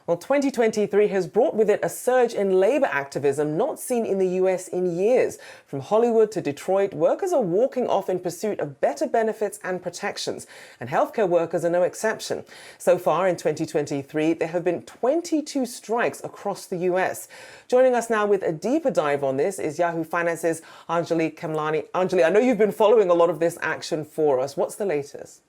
Well, 2023 has brought with it a surge in labor activism not seen in the US in years. From Hollywood to Detroit, workers are walking off in pursuit of better benefits and protections, and healthcare workers are no exception. So far in 2023, there have been 22 strikes across the US. Joining us now with a deeper dive on this is Yahoo Finance's Anjalee Khemlani. Anjalee, I know you've been following a lot of this action for us. What's the latest?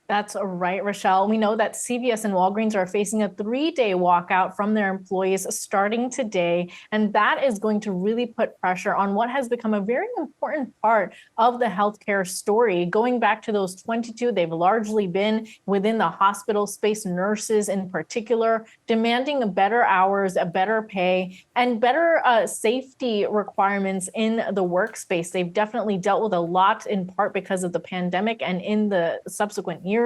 That's right, Rochelle. We know that CVS and Walgreens are facing a 3-day walkout from their employees starting today. And that is going to really put pressure on what has become a very important part of the healthcare story. Going back to those 22, they've largely been within the hospital space, nurses in particular, demanding better hours, a better pay, and better safety requirements in the workspace. They've definitely dealt with a lot in part because of the pandemic and in the subsequent years.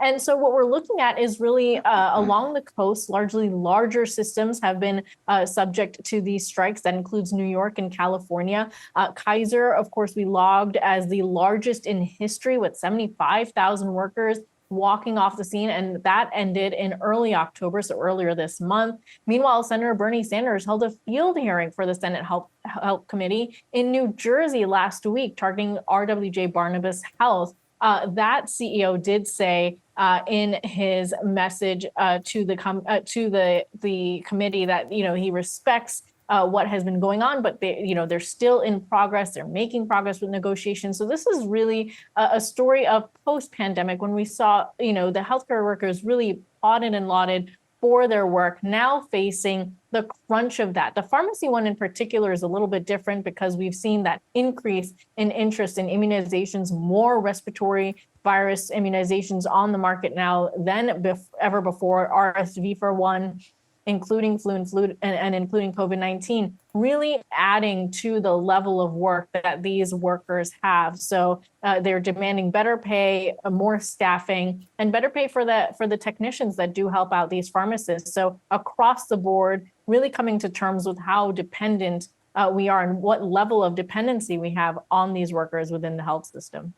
And so what we're looking at is really along the coast, largely larger systems have been subject to these strikes. That includes New York and California. Kaiser, of course, we logged as the largest in history with 75,000 workers walking off the scene, and that ended in early October, so earlier this month. Meanwhile, Senator Bernie Sanders held a field hearing for the Senate Health Committee in New Jersey last week, targeting RWJ Health. That CEO did say in his message to the committee that he respects what has been going on, but they're still in progress. They're making progress with negotiations. So this is really a story of post-pandemic when we saw the healthcare workers really applauded and lauded for their work, now facing the crunch of that. The pharmacy one in particular is a little bit different because we've seen that increase in interest in immunizations, more respiratory virus immunizations on the market now than ever before, RSV for one, including flu and including COVID-19, really adding to the level of work that these workers have. So they're demanding better pay, more staffing, and better pay for the technicians that do help out these pharmacists. So across the board, really coming to terms with how dependent we are and what level of dependency we have on these workers within the health system.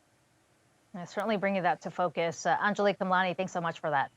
Certainly bringing that to focus. Anjalee Khemlani, thanks so much for that.